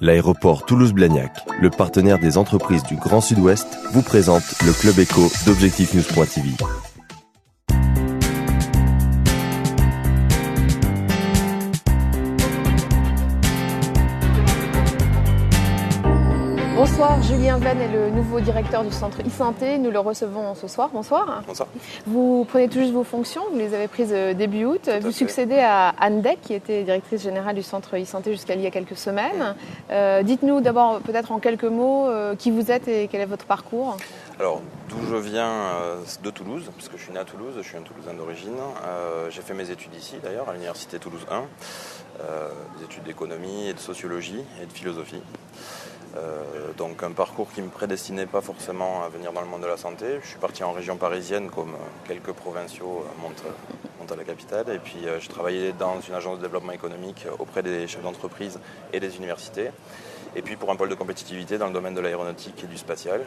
L'aéroport Toulouse-Blagnac, le partenaire des entreprises du Grand Sud-Ouest, vous présente le Club Éco d'Objectif-News.tv. Bonsoir, Julien Venn est le nouveau directeur du centre e-santé. Nous le recevons ce soir. Bonsoir. Bonsoir. Vous prenez tout juste vos fonctions, vous les avez prises début août. Vous succédez à Anne Deck, qui était directrice générale du centre e-santé jusqu'à il y a quelques semaines. Dites-nous d'abord, peut-être en quelques mots, qui vous êtes et quel est votre parcours. Alors, d'où je viens de Toulouse, parce que je suis né à Toulouse, je suis un Toulousain d'origine. J'ai fait mes études ici, d'ailleurs, à l'université Toulouse 1, des études d'économie et de sociologie et de philosophie. Donc un parcours qui ne me prédestinait pas forcément à venir dans le monde de la santé. Je suis parti en région parisienne comme quelques provinciaux montent à la capitale. Et puis j'ai travaillé dans une agence de développement économique auprès des chefs d'entreprise et des universités. Et puis pour un pôle de compétitivité dans le domaine de l'aéronautique et du spatial,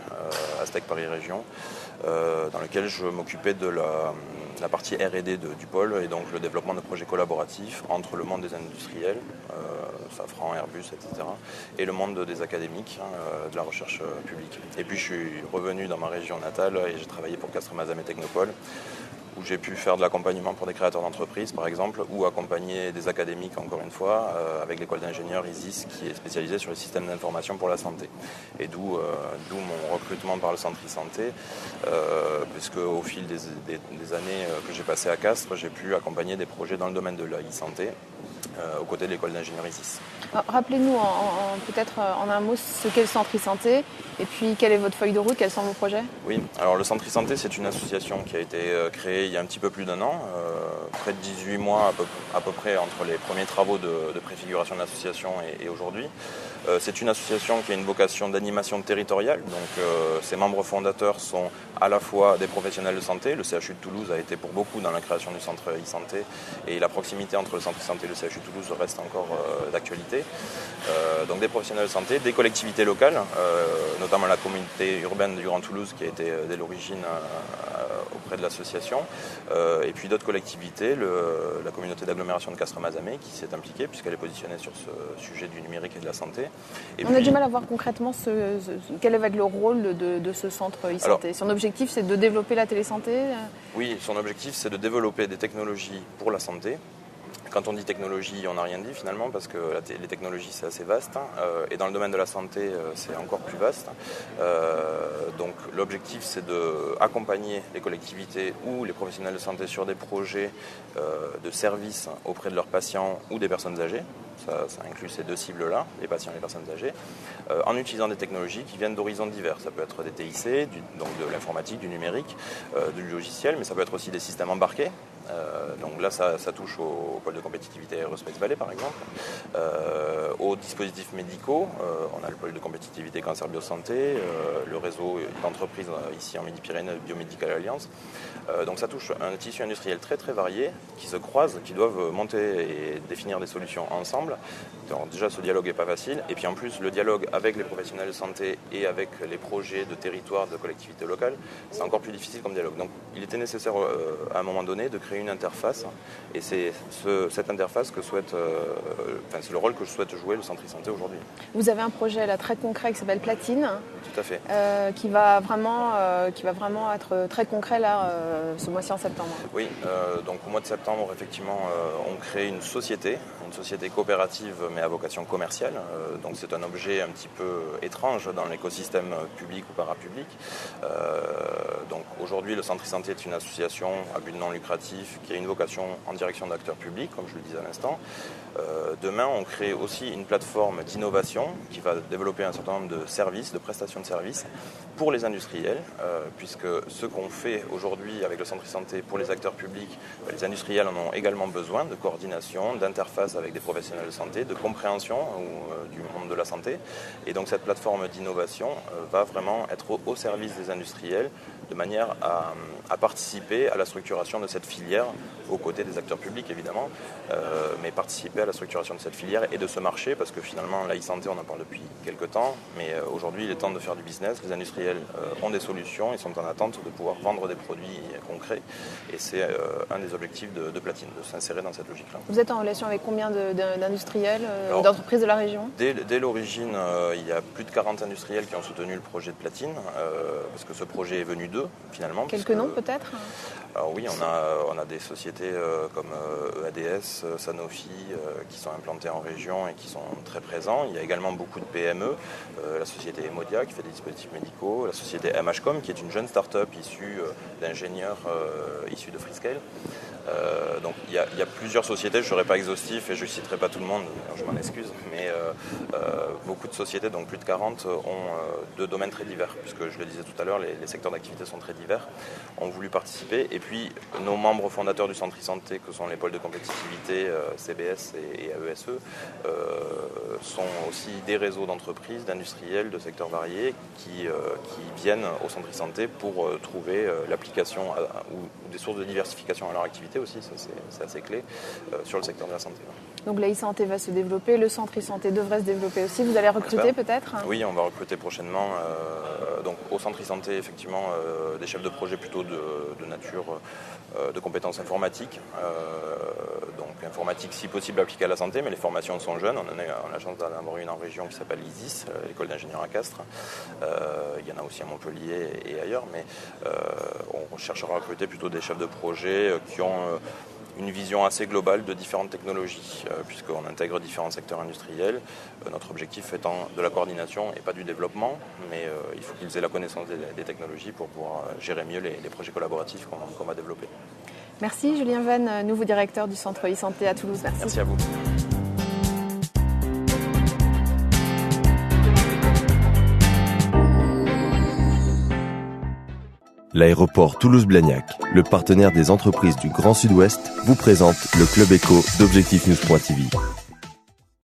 Aztec Paris Région, dans lequel je m'occupais de la partie R&D du pôle et donc le développement de projets collaboratifs entre le monde des industriels, Safran, Airbus, etc., et le monde des académiques, de la recherche publique. Et puis je suis revenu dans ma région natale et j'ai travaillé pour Castres-Mazamet Technopole, où j'ai pu faire de l'accompagnement pour des créateurs d'entreprises, par exemple, ou accompagner des académiques, encore une fois, avec l'école d'ingénieurs ISIS, qui est spécialisée sur les systèmes d'information pour la santé. Et d'où mon recrutement par le centre e-santé, puisque au fil des années que j'ai passées à Castres, j'ai pu accompagner des projets dans le domaine de la e-santé, aux côtés de l'école d'ingénieurs ISIS. Rappelez-nous peut-être en un mot ce qu'est le centre e-santé et puis quelle est votre feuille de route, quels sont vos projets? Oui, alors le centre e-santé, c'est une association qui a été créée il y a un petit peu plus d'1 an, près de 18 mois à peu près entre les premiers travaux de préfiguration de l'association et aujourd'hui. C'est une association qui a une vocation d'animation territoriale, donc ses membres fondateurs sont à la fois des professionnels de santé. Le CHU de Toulouse a été pour beaucoup dans la création du centre e-santé et la proximité entre le centre e-santé et le CHU de Toulouse reste encore d'actualité. Donc des professionnels de santé, des collectivités locales, notamment la communauté urbaine du Grand Toulouse qui a été dès l'origine auprès de l'association, et puis d'autres collectivités, la communauté d'agglomération de Castres-Mazamet qui s'est impliquée puisqu'elle est positionnée sur ce sujet du numérique et de la santé. A du mal à voir concrètement quel va être le rôle de ce centre e-santé. Son objectif, c'est de développer la télésanté? Oui, son objectif, c'est de développer des technologies pour la santé. Quand on dit technologie, on n'a rien dit finalement parce que les technologies c'est assez vaste et dans le domaine de la santé c'est encore plus vaste. Donc l'objectif c'est d'accompagner les collectivités ou les professionnels de santé sur des projets de services auprès de leurs patients ou des personnes âgées. Ça inclut ces deux cibles-là, les patients et les personnes âgées, en utilisant des technologies qui viennent d'horizons divers. Ça peut être des TIC, donc de l'informatique, du numérique, du logiciel, mais ça peut être aussi des systèmes embarqués. Donc là, ça touche au pôle de compétitivité Aerospace Valley, par exemple, aux dispositifs médicaux. On a le pôle de compétitivité Cancer Biosanté, le réseau d'entreprises ici en Midi-Pyrénées, Biomédical Alliance. Donc ça touche un tissu industriel très très varié qui se croisent, qui doivent monter et définir des solutions ensemble. Alors déjà, ce dialogue n'est pas facile. Et puis en plus, le dialogue avec les professionnels de santé et avec les projets de territoire de collectivités locales, c'est encore plus difficile comme dialogue. Donc il était nécessaire à un moment donné de créer une interface. Et c'est cette interface c'est le rôle que je souhaite jouer le centre e-santé aujourd'hui. Vous avez un projet là très concret qui s'appelle Platine. Tout à fait. Qui va vraiment être très concret là ce mois-ci en septembre. Oui, donc au mois de septembre, effectivement, on crée une société coopérative mais à vocation commerciale. Donc c'est un objet un petit peu étrange dans l'écosystème public ou parapublic. Donc aujourd'hui, le centre e-santé est une association à but non lucratif qui a une vocation en direction d'acteurs publics, comme je le disais à l'instant. Demain, on crée aussi une plateforme d'innovation qui va développer un certain nombre de services, de prestations de services pour les industriels, puisque ce qu'on fait aujourd'hui avec le centre e-santé pour les acteurs publics, les industriels en ont également besoin de coordination, d'interface avec des professionnels de santé, de compréhension du monde de la santé. Et donc cette plateforme d'innovation va vraiment être au service des industriels de manière à participer à la structuration de cette filière, aux côtés des acteurs publics évidemment, mais participer à la structuration de cette filière et de ce marché, parce que finalement la e-santé on en parle depuis quelques temps, mais aujourd'hui il est temps de faire du business. Les industriels ont des solutions, ils sont en attente de pouvoir vendre des produits concrets, et c'est un des objectifs de Platine, de s'insérer dans cette logique-là. Vous êtes en relation avec combien d'industriels, d'entreprises de la région ? Dès l'origine, il y a plus de 40 industriels qui ont soutenu le projet de Platine, parce que ce projet est venu d'eux finalement. Quelques noms peut-être ? Alors oui, on a des sociétés comme EADS, Sanofi, qui sont implantées en région et qui sont très présents. Il y a également beaucoup de PME, la société Emodia qui fait des dispositifs médicaux, la société MHcom qui est une jeune start-up issue d'ingénieurs issus de Freescale. Donc il y a plusieurs sociétés, je ne serai pas exhaustif et je ne citerai pas tout le monde, je m'en excuse, mais beaucoup de sociétés, donc plus de 40, ont deux domaines très divers, puisque je le disais tout à l'heure, les secteurs d'activité sont très divers, ont voulu participer. Et puis nos membres fondateurs du centre e-santé, que sont les pôles de compétitivité, CBS et AESE, sont aussi des réseaux d'entreprises, d'industriels, de secteurs variés qui viennent au centre e-santé pour trouver l'application ou des sources de diversification à leur activité aussi, ça c'est assez clé, sur le secteur de la santé. Donc la e-santé va se développer, le centre e-santé devrait se développer aussi. Vous allez recruter peut-être ? Oui, on va recruter prochainement. Donc au centre e-santé, effectivement, des chefs de projet plutôt de nature de compétences informatiques. Donc informatique si possible appliquée à la santé, mais les formations sont jeunes. On a la chance d'avoir une en région qui s'appelle l'ISIS, l'école d'ingénieurs à Castres. Il y en a aussi à Montpellier et ailleurs, mais on cherchera à recruter plutôt des chefs de projet qui ont une vision assez globale de différentes technologies, puisqu'on intègre différents secteurs industriels. Notre objectif étant de la coordination et pas du développement, mais il faut qu'ils aient la connaissance des technologies pour pouvoir gérer mieux les projets collaboratifs qu'on va développer. Merci Julien Venn, nouveau directeur du centre e-santé à Toulouse. Merci. Merci à vous. L'aéroport Toulouse-Blagnac, le partenaire des entreprises du Grand Sud-Ouest, vous présente le Club Éco d'Objectif News.tv.